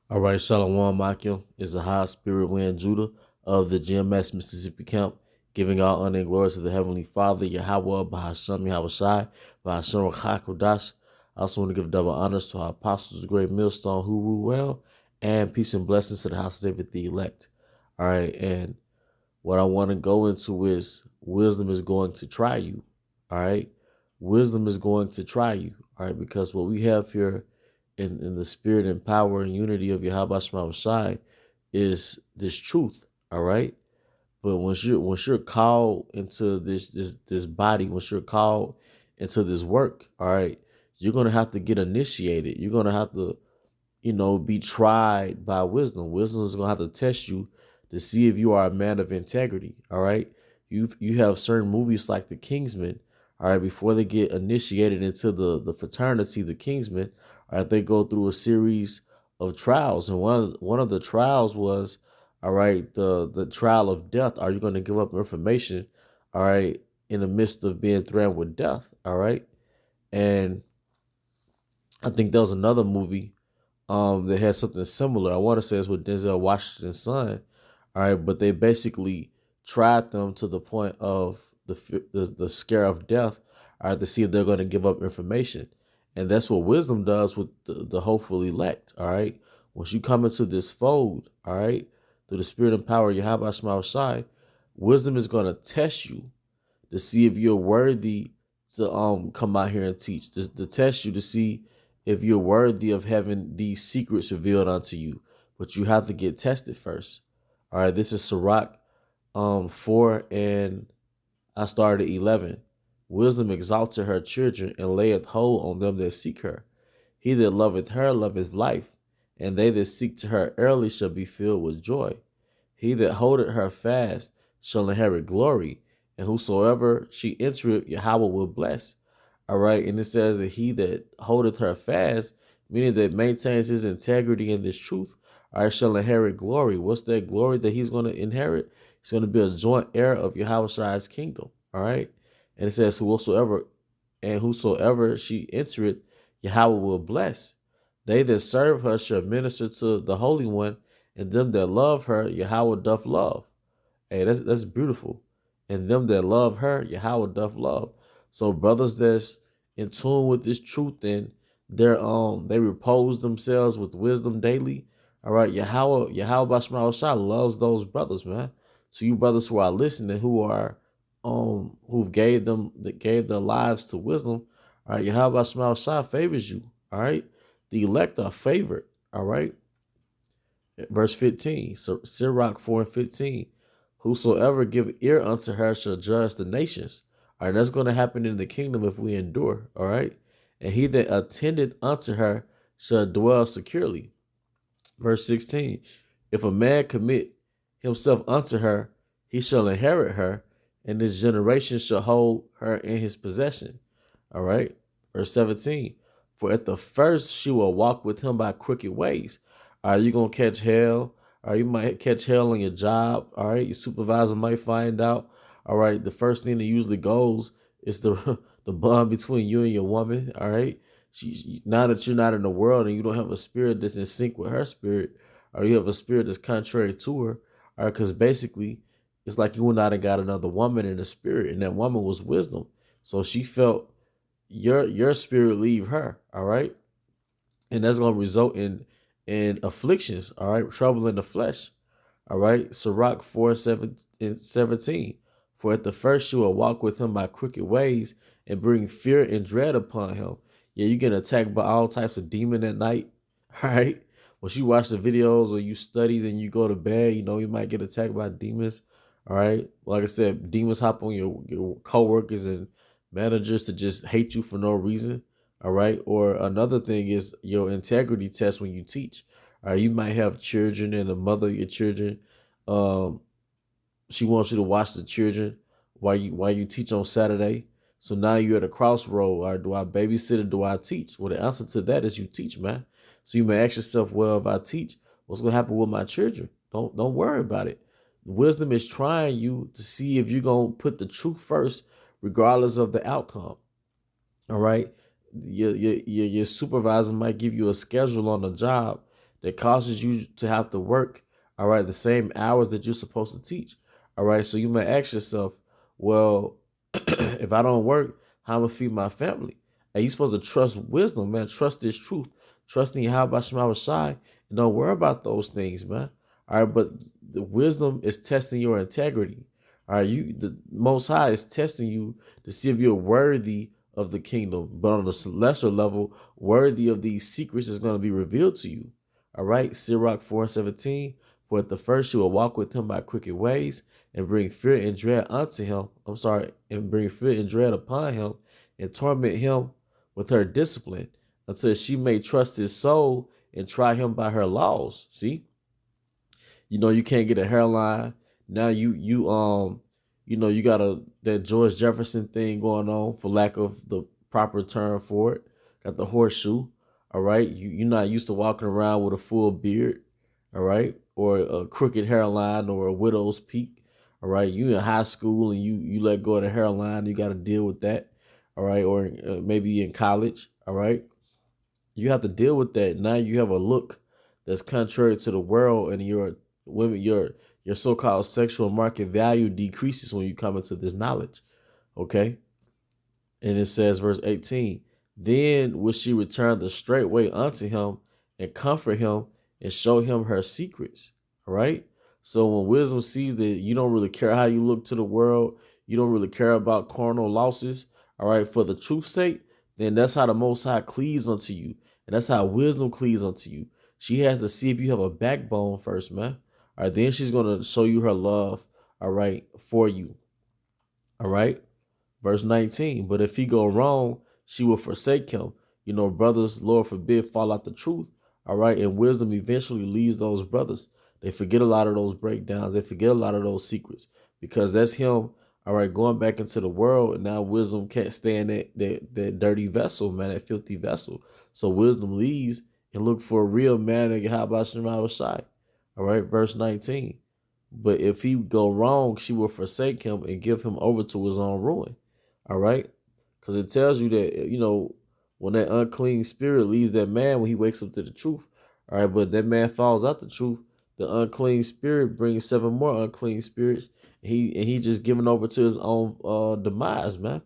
All right, Shalom Makim is a high spirit wind Judah of the GMS Mississippi camp, giving all honor and glory to the Heavenly Father, Yahweh, Bahasham, Yahweh Shai, Bahasham Chakodash. I also want to give double honors to our apostles, great millstone who rule well, and peace and blessings to the house of David the elect. All right, and what I want to go into is wisdom is going to try you. All right, wisdom is going to try you. All right, because what we have here in the spirit and power and unity of Yahweh Shema Shai is this truth. All right. But once you're called into this body, once you're called into this work, all right, you're gonna have to get initiated. You're gonna have to, be tried by wisdom. Wisdom is gonna have to test you to see if you are a man of integrity. All right. You have certain movies like the Kingsman, all right, before they get initiated into the fraternity, the Kingsmen, all right, they go through a series of trials. And one of the trials was, all right, the trial of death. Are you going to give up information, all right, in the midst of being threatened with death? All right. And I think there was another movie that had something similar. I want to say it's with Denzel Washington's son. All right, but they basically tried them to the point of the scare of death. All right, to see if they're going to give up information, and that's what wisdom does with the hopeful elect. All right, once you come into this fold, all right, through the spirit and power of Yahweh Shema Shai, wisdom is going to test you to see if you're worthy to come out here and teach. To test you to see if you're worthy of having these secrets revealed unto you. But you have to get tested first. All right, this is Sirach 4 and I started 11. Wisdom exalteth her children and layeth hold on them that seek her. He that loveth her loveth life, and they that seek to her early shall be filled with joy. He that holdeth her fast shall inherit glory, and whosoever she entereth, Yahweh will bless. All right, and it says that he that holdeth her fast, meaning that maintains his integrity in this truth, all right, shall inherit glory. What's that glory that he's going to inherit? He's going to be a joint heir of Yahweh Shai's kingdom. All right, and it says whosoever she entereth, Yahweh will bless. They that serve her shall minister to the Holy One, and them that love her, Yahweh doth love. Hey, that's beautiful. And them that love her, Yahweh doth love. So brothers that's in tune with this truth and they repose themselves with wisdom daily. All right, Yahweh Bashma Shah loves those brothers, man. So you brothers who are listening, who gave their lives to wisdom, all right, Yahweh Bashma Shah favors you. All right. The elect are favored. All right. Verse 15, so Sirach 4 and 15. Whosoever give ear unto her shall judge the nations. All right, that's going to happen in the kingdom if we endure. All right. And he that attendeth unto her shall dwell securely. Verse 16. If a man commit himself unto her, he shall inherit her, and his generation shall hold her in his possession. All right. Verse 17. For at the first she will walk with him by crooked ways. Are you gonna catch hell? Or you might catch hell on your job. All right. Your supervisor might find out. All right. The first thing that usually goes is the the bond between you and your woman. All right. Now that you're not in the world and you don't have a spirit that's in sync with her spirit, or you have a spirit that's contrary to her, all right, because basically it's like you and I got another woman in the spirit, and that woman was wisdom. So she felt your spirit leave her, all right, and that's gonna result in afflictions, all right, trouble in the flesh, all right. Sirach 4 7 and 17. For at the first you will walk with him by crooked ways and bring fear and dread upon him. Yeah, you get attacked by all types of demon at night, all right. Once you watch the videos or you study, then you go to bed, you might get attacked by demons. All right. Like I said, demons hop on your coworkers and managers to just hate you for no reason. All right. Or another thing is your integrity test when you teach. All right. You might have children and the mother of your children. Um, she wants you to watch the children while you teach on Saturday. So now you're at a crossroad. Or do I babysit or do I teach? Well, the answer to that is you teach, man. So you may ask yourself, well, if I teach, what's gonna happen with my children? Don't worry about it. Wisdom is trying you to see if you're gonna put the truth first, regardless of the outcome. All right. Your supervisor might give you a schedule on the job that causes you to have to work, all right, the same hours that you're supposed to teach. All right. So you may ask yourself, well, if I don't work, how am I gonna feed my family? And you're supposed to trust wisdom, man. Trust this truth. Trusting Yahweh Shema Shai, and don't worry about those things, man. All right, but the wisdom is testing your integrity. All right, the Most High is testing you to see if you're worthy of the kingdom, but on a lesser level, worthy of these secrets is going to be revealed to you. All right, Sirach 4:17. For at the first you will walk with him by crooked ways, and bring fear and dread unto him. And bring fear and dread upon him, and torment him with her discipline, until she may trust his soul and try him by her laws. See, you can't get a hairline. Now you got that George Jefferson thing going on, for lack of the proper term for it. Got the horseshoe. All right. You're not used to walking around with a full beard, all right, or a crooked hairline or a widow's peak. All right. You in high school and you let go of the hairline, you got to deal with that. All right. Or maybe in college. All right. You have to deal with that. Now you have a look that's contrary to the world, and your so-called sexual market value decreases when you come into this knowledge. Okay. And it says, verse 18, then will she return the straight way unto him, and comfort him, and show him her secrets. All right. So when wisdom sees that you don't really care how you look to the world, you don't really care about carnal losses, all right, for the truth's sake, then that's how the Most High cleaves unto you. And that's how wisdom cleaves unto you. She has to see if you have a backbone first, man. All right. Then she's going to show you her love, all right, for you. All right. Verse 19, but if he go wrong, she will forsake him. Brothers, Lord forbid, fall out the truth. All right. And wisdom eventually leads those brothers. They forget a lot of those breakdowns. They forget a lot of those secrets, because that's him. All right. Going back into the world. And now wisdom can't stay in that dirty vessel, man, that filthy vessel. So wisdom leaves and look for a real man that how about Shema Shai. All right. Verse 19. But if he go wrong, she will forsake him and give him over to his own ruin. All right. Because it tells you that, when that unclean spirit leaves that man when he wakes up to the truth. All right. But that man falls out the truth. The unclean spirit brings 7 more unclean spirits. And he just given over to his own demise, man.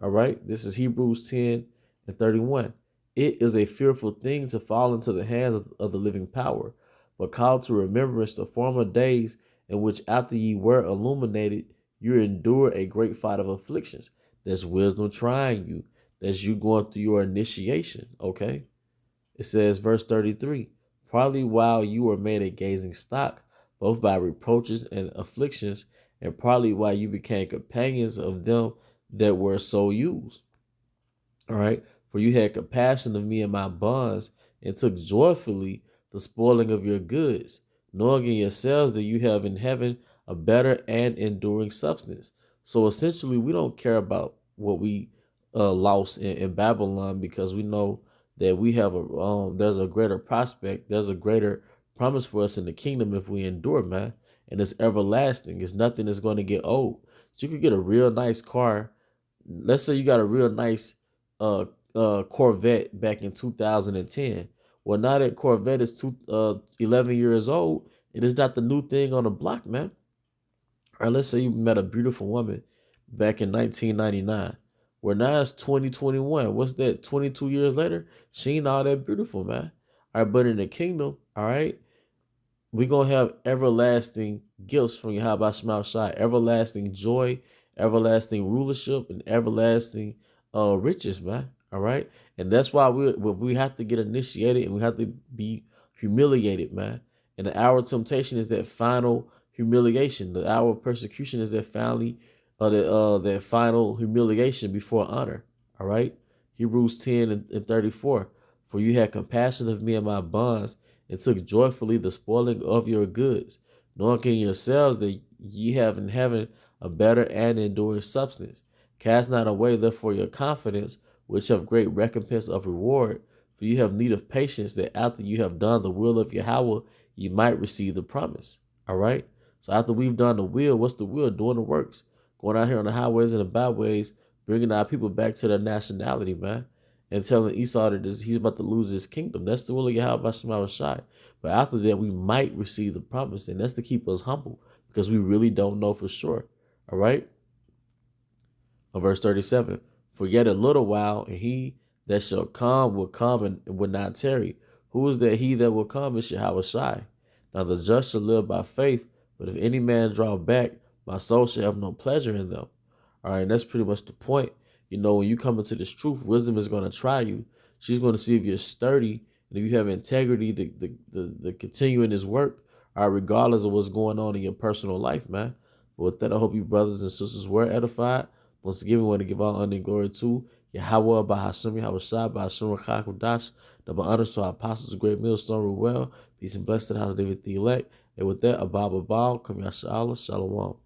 All right. This is Hebrews 10:31. It is a fearful thing to fall into the hands of the living power, but call to remembrance the former days in which after ye were illuminated, you endured a great fight of afflictions. That's wisdom trying you. That's you going through your initiation. Okay. It says, verse 33, partly while you were made a gazing stock, both by reproaches and afflictions, and partly while you became companions of them that were so used. All right. For you had compassion of me and my bonds, and took joyfully the spoiling of your goods, knowing in yourselves that you have in heaven a better and enduring substance. So essentially, we don't care about what we lost in Babylon, because we know that we have there's a greater prospect, there's a greater promise for us in the kingdom if we endure, man. And it's everlasting. It's nothing that's going to get old. So you could get a real nice car. Let's say you got a real nice uh Corvette back in 2010. Well, now that Corvette is 11 years old, it is not the new thing on the block, man. Or let's say you met a beautiful woman back in 1999. Well, now it's 2021. What's that? 22 years later, she ain't all that beautiful, man. All right, but in the kingdom, all right, we're going to have everlasting gifts from Yahweh Shema Shai, everlasting joy, everlasting rulership, and everlasting riches, man. All right. And that's why we have to get initiated, and we have to be humiliated, man. And the hour of temptation is that final humiliation. The hour of persecution is that that final humiliation before honor. All right. Hebrews 10:34. For you had compassion of me and my bonds, and took joyfully the spoiling of your goods, knowing in yourselves that ye have in heaven a better and enduring substance. Cast not away therefore your confidence, which have great recompense of reward, for you have need of patience, that after you have done the will of Yahweh, ye might receive the promise. All right. So after we've done the will, what's the will? Doing the works, going out here on the highways and the byways, bringing our people back to their nationality, man. and telling Esau that he's about to lose his kingdom. That's the will of Yahweh Shai. But after that, we might receive the promise, and that's to keep us humble because we really don't know for sure. All right. Verse 37, for yet a little while, and he that shall come will come and will not tarry. Who is that he that will come? Is Yahweh Shai. Now the just shall live by faith, but if any man draw back, my soul shall have no pleasure in them. All right, and that's pretty much the point. When you come into this truth, wisdom is going to try you. She's going to see if you're sturdy and if you have integrity to continue in this work, regardless of what's going on in your personal life, man. But with that, I hope you brothers and sisters were edified. Once again, we want to give all honor and glory to Yahweh, Bahashem, Yahweh Shai, Bahashem, Rakakudash. Double honors to our apostles, great millstone, Ruel. Peace and blessing to the house of David the elect. And with that, Abba, Abba, Kum Yasha Allah, Shalom.